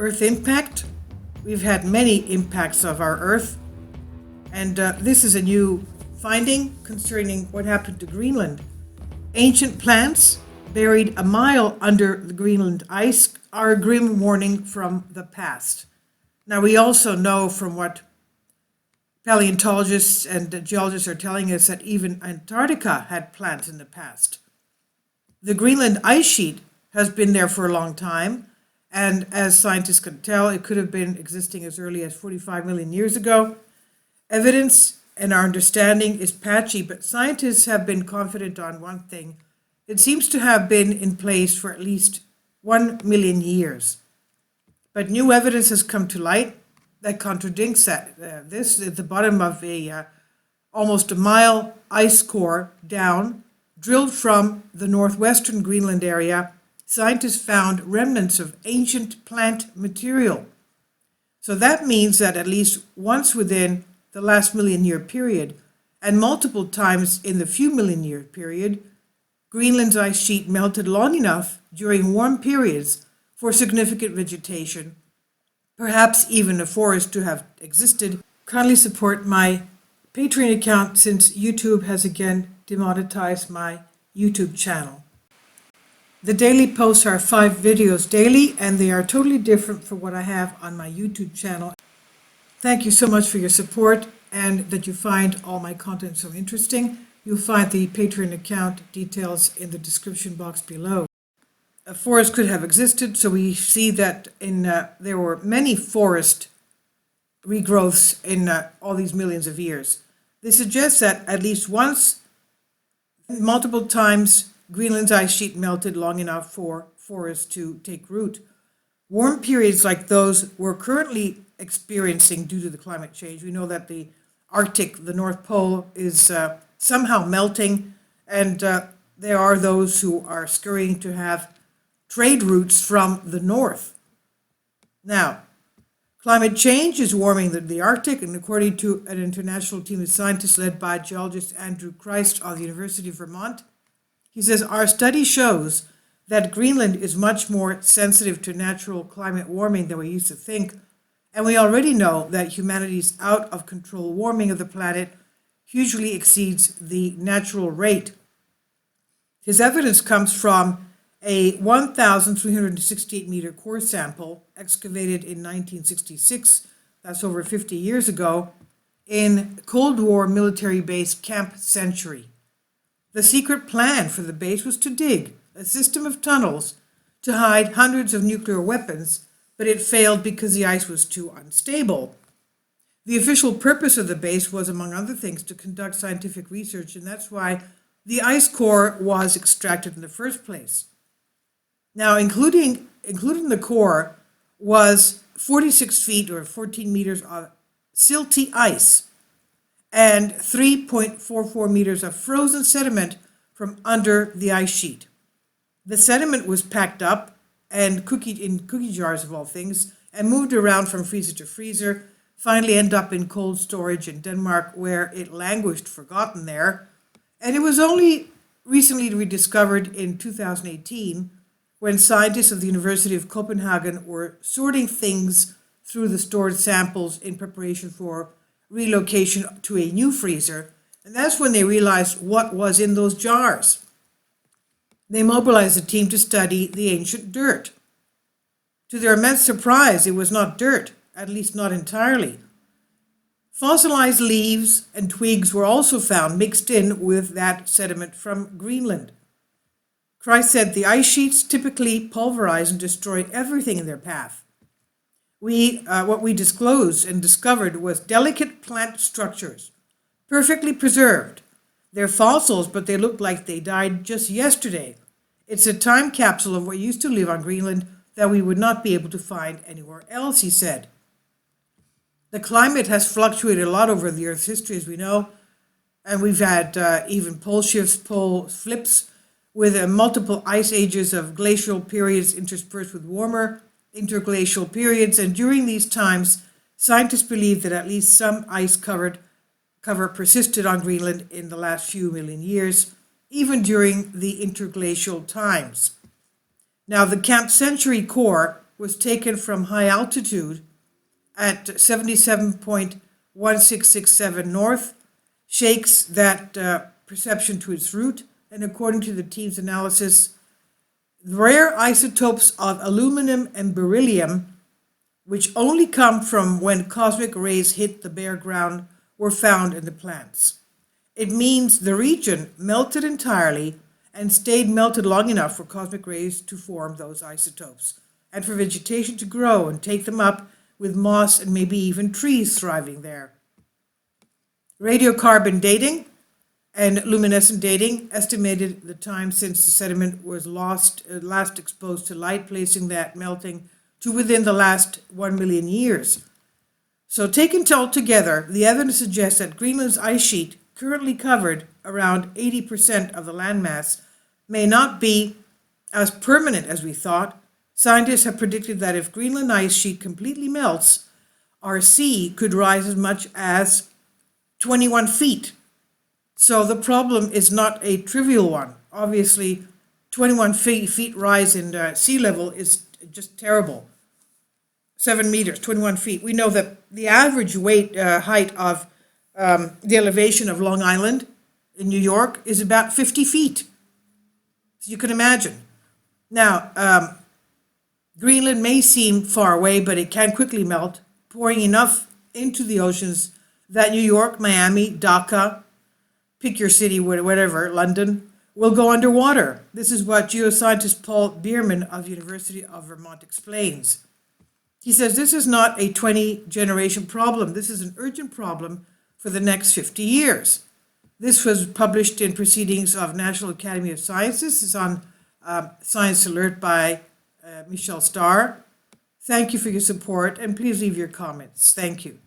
Earth impact. We've had many impacts of our Earth, and this is a new finding concerning what happened to Greenland. Ancient plants buried a mile under the Greenland ice are a grim warning from the past. Now, we also know from what paleontologists and geologists are telling us that even Antarctica had plants in the past. The Greenland ice sheet has been there for a long time, and as scientists can tell, it could have been existing as early as 45 million years ago. Evidence and our understanding is patchy, but scientists have been confident on one thing. It seems to have been in place for at least 1 million years. But new evidence has come to light that contradicts that. This at the bottom of almost a mile ice core down, drilled from the northwestern Greenland area, scientists found remnants of ancient plant material. So that means that at least once within the last million-year period, and multiple times in the few million-year period, Greenland's ice sheet melted long enough during warm periods for significant vegetation, perhaps even a forest to have existed. Kindly support my Patreon account since YouTube has again demonetized my YouTube channel. The daily posts are 5 videos daily, and they are totally different from what I have on my YouTube channel. Thank you so much for your support and that you find all my content so interesting. You'll find the Patreon account details in the description box below. A forest could have existed, so we see that there were many forest regrowths in all these millions of years. This suggests that at least once, multiple times, Greenland's ice sheet melted long enough for forests to take root. Warm periods like those we're currently experiencing due to the climate change. We know that the Arctic, the North Pole, is somehow melting, and there are those who are scurrying to have trade routes from the north. Now, climate change is warming the Arctic, and according to an international team of scientists led by geologist Andrew Christ of the University of Vermont, he says, our study shows that Greenland is much more sensitive to natural climate warming than we used to think, and we already know that humanity's out-of-control warming of the planet hugely exceeds the natural rate. His evidence comes from a 1,368-meter core sample excavated in 1966, that's over 50 years ago, in Cold War military base Camp Century. The secret plan for the base was to dig a system of tunnels to hide hundreds of nuclear weapons, but it failed because the ice was too unstable. The official purpose of the base was, among other things, to conduct scientific research, and that's why the ice core was extracted in the first place. Now, including the core was 46 feet or 14 meters of silty ice and 3.44 meters of frozen sediment from under the ice sheet. The sediment was packed up and in cookie jars of all things and moved around from freezer to freezer, finally ended up in cold storage in Denmark, where it languished forgotten there. And it was only recently rediscovered in 2018 when scientists of the University of Copenhagen were sorting things through the stored samples in preparation for relocation to a new freezer. And that's when they realized what was in those jars. They mobilized a team to study the ancient dirt. To their immense surprise, it was not dirt, at least not entirely. Fossilized leaves and twigs were also found mixed in with that sediment from Greenland. Christ said the ice sheets typically pulverize and destroy everything in their path. What we disclosed and discovered was delicate plant structures, perfectly preserved. They're fossils, but they look like they died just yesterday. It's a time capsule of what used to live on Greenland that we would not be able to find anywhere else, he said. The climate has fluctuated a lot over the Earth's history, as we know, and we've had even pole shifts, pole flips, with multiple ice ages of glacial periods interspersed with warmer interglacial periods. And during these times, scientists believe that at least some ice cover persisted on Greenland in the last few million years, even during the interglacial times. Now, the Camp Century core was taken from high altitude at 77.1667 north, shakes that perception to its root, and according to the team's analysis, rare isotopes of aluminum and beryllium, which only come from when cosmic rays hit the bare ground, were found in the plants. It means the region melted entirely and stayed melted long enough for cosmic rays to form those isotopes, and for vegetation to grow and take them up, with moss and maybe even trees thriving there. Radiocarbon dating and luminescent dating estimated the time since the sediment was last exposed to light, placing that melting to within the last 1 million years. So taken all together, the evidence suggests that Greenland's ice sheet, currently covered around 80% of the landmass, may not be as permanent as we thought. Scientists have predicted that if Greenland ice sheet completely melts, our sea could rise as much as 21 feet. So the problem is not a trivial one. Obviously, 21 feet rise in sea level is just terrible. 7 meters, 21 feet. We know that the average height of the elevation of Long Island in New York is about 50 feet. So you can imagine. Now, Greenland may seem far away, but it can quickly melt, pouring enough into the oceans that New York, Miami, Dhaka, pick your city, whatever, London, will go underwater. This is what geoscientist Paul Bierman of University of Vermont explains. He says this is not a 20-generation problem. This is an urgent problem for the next 50 years. This was published in Proceedings of National Academy of Sciences. It's on Science Alert by Michelle Starr. Thank you for your support, and please leave your comments. Thank you.